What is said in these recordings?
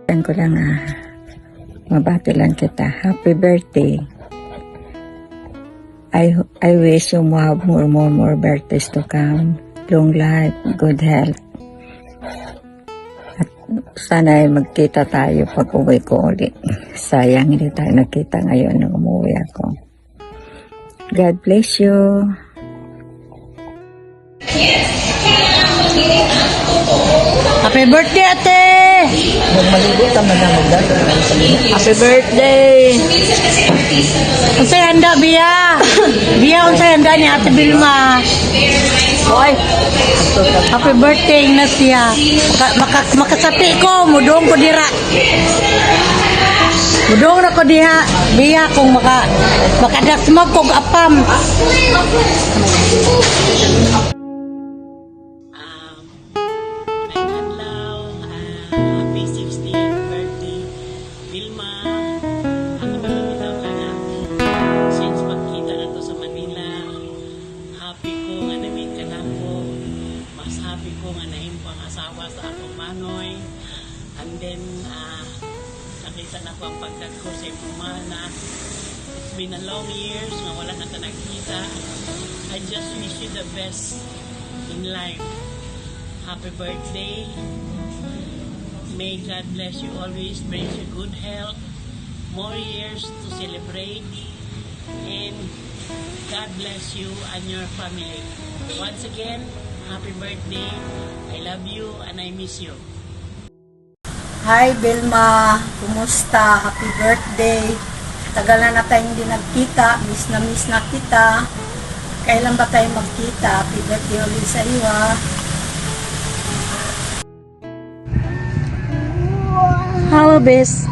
Yan ko lang mabati lang kita. Happy birthday. I wish you have more birthdays to come. Long life, good health. At sana ay magkita tayo pag uwi ko ulit. Sayang hindi tayo nakita ngayon nung umuwi ako. God bless you. Happy birthday, ate! Magmaligot ka man na magdala. Happy birthday! Unsay handa, Bia? Bia, unsay handa ni Ate Vilma? Hoy! Happy birthday, Ignacia. Makasapi ko, mudong ko dira. Mudong na ko diha. Bia, kung makadasmag kong apam. Happy 60th birthday, Vilma. Ako malamilaw ka na. Since pagkita na to sa Manila, happy ko nga na-meet ka na ko. Mas happy ko nga na-in po ang asawa sa akong manoy. And then, nakita na ko ang pagkat ko sa imong mana. It's been a long years nga wala na ta nagkita. I just wish you the best in life. Happy birthday. May God bless you always, brings you good health, more years to celebrate, and God bless you and your family. Once again, happy birthday. I love you and I miss you. Hi, Vilma. Kumusta? Happy birthday. Tagal na tayo hindi nagkita. Miss na kita. Kailan ba tayo magkita? Happy birthday ulit sa iyo, Hello, Bes.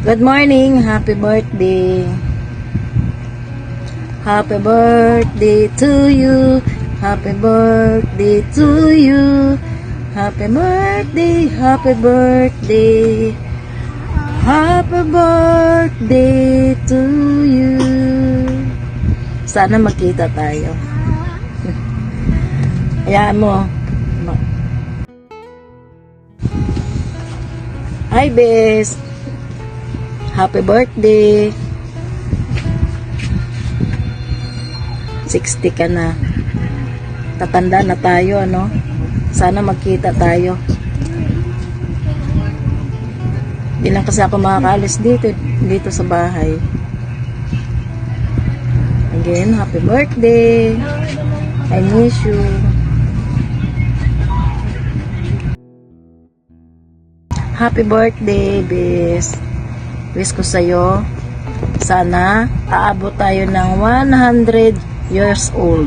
Good morning. Happy birthday. Happy birthday to you. Happy birthday to you. Happy birthday. Happy birthday. Happy birthday to you. Sana magkita tayo. Hayaan mo. Hi, Bes. Happy birthday. 60 ka na. Tatanda na tayo, ano? Sana magkita tayo. Di lang kasi ako makakaalis dito sa bahay. Again, happy birthday. I miss you. Happy birthday, Bes. Wish ko sa'yo, sana aabot tayo ng 100 years old.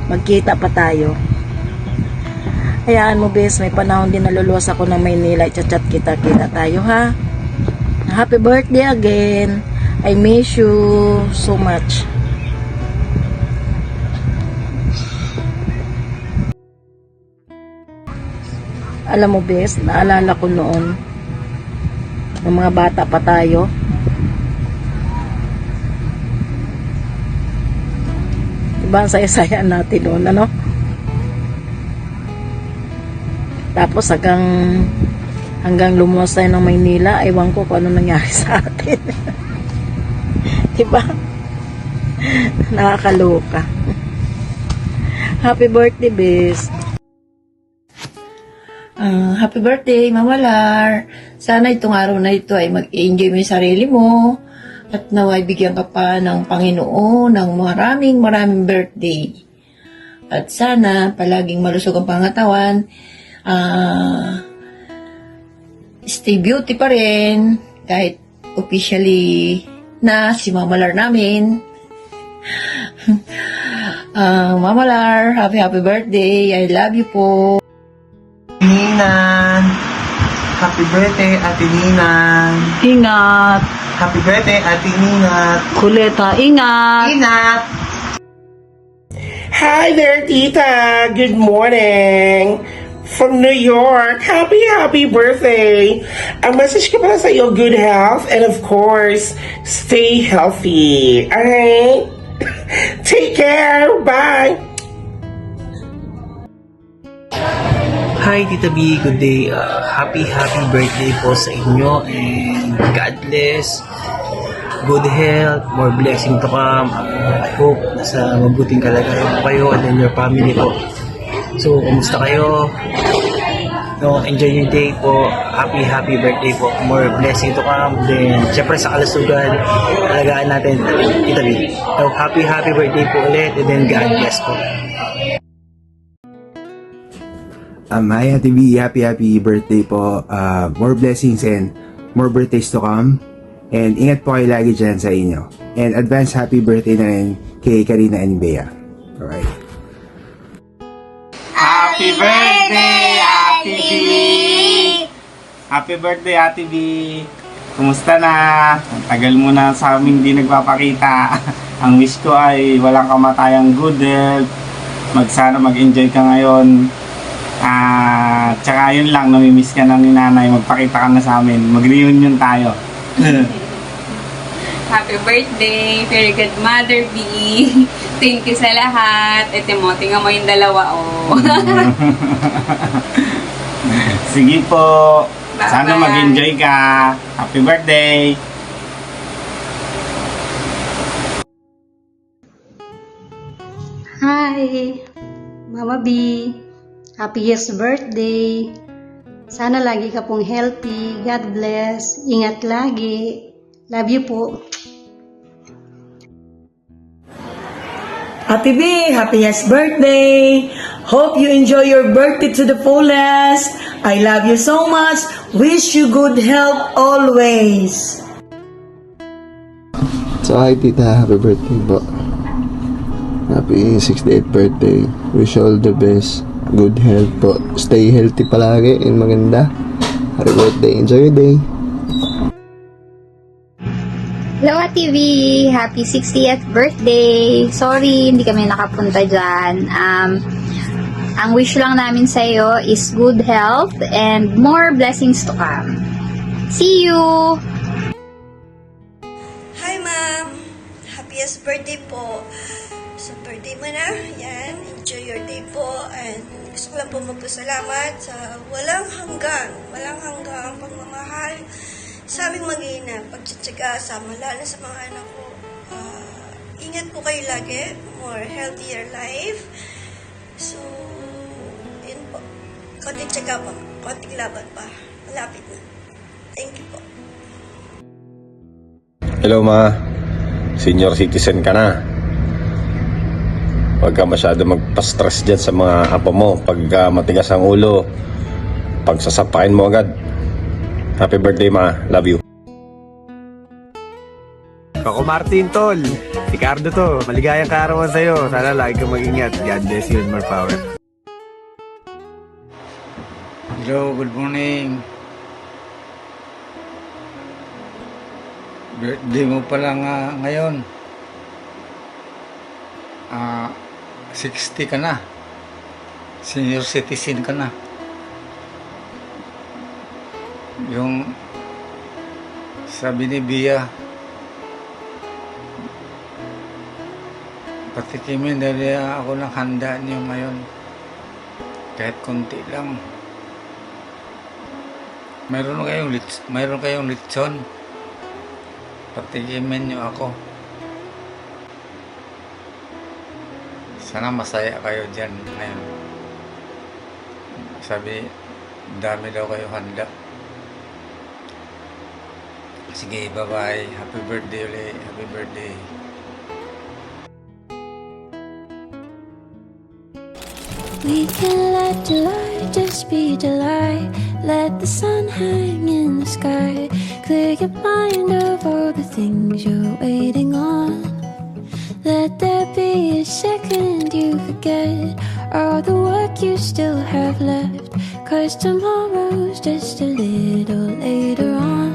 Magkita pa tayo. Hayaan mo, Bes, may panahon din naluluwas ako ng Maynila. Chat kita tayo, ha? Happy birthday again. I miss you so much. Alam mo, Bes, naalala ko noon ng mga bata pa tayo. Diba ang saya-saya natin noon, ano? Tapos hanggang lumuwas tayo ng Maynila, ewan ko kung ano nangyari sa atin. Diba? Nakakaloka. Happy birthday, Bes. Happy birthday, Mama Lar. Sana itong araw na ito ay mag-enjoy mo yung sarili mo at naway bigyan ka pa ng Panginoon ng maraming birthday. At sana palaging malusog ang pangatawan. Stay beauty pa rin kahit officially na si Mama Lar namin. Mama Lar, happy birthday. I love you po. Ninan. Happy birthday, Ate Ninan. Ingat. Happy birthday, Ate Ninat. Kuleta, ingat. Inat. Hi there, Tita. Good morning. From New York. Happy birthday. Ang message ko pala sa iyo, good health. And of course, stay healthy. Alright? Take care. Bye. Hi, Tita B. Good day. Happy birthday po sa inyo and God bless. Good health, more blessing to come. I hope nasa mabuting kalagayan po kayo and then your family po. So, kumusta kayo? No, enjoy your day po. Happy birthday po. More blessing to come. Then, syempre sa kalusugan, alagaan natin, Tita B. So, happy birthday po ulit and then God bless po. Hi, Ate B. Happy birthday po. More blessings and more birthdays to come. And ingat po kayo lagi dyan sa inyo. And advance happy birthday na rin kay Karina and Bea. Alright. Happy birthday, Ate B! Happy birthday, Ate B! Kumusta na? Ang tagal mo na sa aming di nagpapakita. Ang wish ko ay walang kamatayang good health. Sana mag-enjoy ka ngayon. Tsaka yun lang, namimiss ka na ni nanay. Magpakita ka na sa amin. Mag-reunion tayo. Happy birthday, very good Mother B. Thank you sa lahat. Tingnan mo yung dalawa, oh. Sige po. Bye-bye. Sana mag-enjoy ka. Happy birthday. Hi, Mama B. Happiest birthday. Sana lagi ka pong healthy. God bless. Ingat lagi. Love you po. Ate B, happiest birthday! Hope you enjoy your birthday to the fullest. I love you so much. Wish you good health always. So hi tita, happy birthday po. Happy 68th birthday. Wish you all the best. Good health po. Stay healthy palagi and maganda. Happy birthday. Enjoy your day. Hello, Ate V! Happy 60th birthday! Sorry, hindi kami nakapunta dyan. Ang wish lang namin sa'yo is good health and more blessings to come. See you! Hi, Ma'am! Happiest birthday po! Sa birthday mo na, yan, enjoy your day po, and gusto ko lang po magpasalamat sa walang hanggang pagmamahal sa aming mag-ina, pagtsatsaga, lalo sa mga anak ko. Ingat po kayo lagi, more healthier life. So, yun po. Konting tsaga pa, konting laban pa. Malapit na. Thank you po. Hello ma, senior citizen ka na. Huwag ka masyado magpa-stress dyan sa mga apo mo. Pag matigas ang ulo, pagsasapakin mo agad. Happy birthday ma, love you. Coco Martin, tol. Ricardo to. Maligayang kaarawan sa'yo. Sana lagi kang mag-ingat. God bless you and more power. Hello, good morning. Birthday mo pala nga ngayon. 60 ka na. Senior citizen ka na. Yung sabi ni Bia, patikimin dahil ako ng handa niyo ngayon. Kahit konti lang. Mayroon kayong litson. Patikimin niyo ako. Sana masaya kayo dyan ngayon. Sabi, dami daw kayo handa. Sige, bye-bye. Happy birthday ulit. Happy birthday. We can let delight just be delight. Let the sun hang in the sky. Clear your mind of all the things you're waiting on. Let there be a second you forget all the work you still have left. 'Cause tomorrow's just a little later on.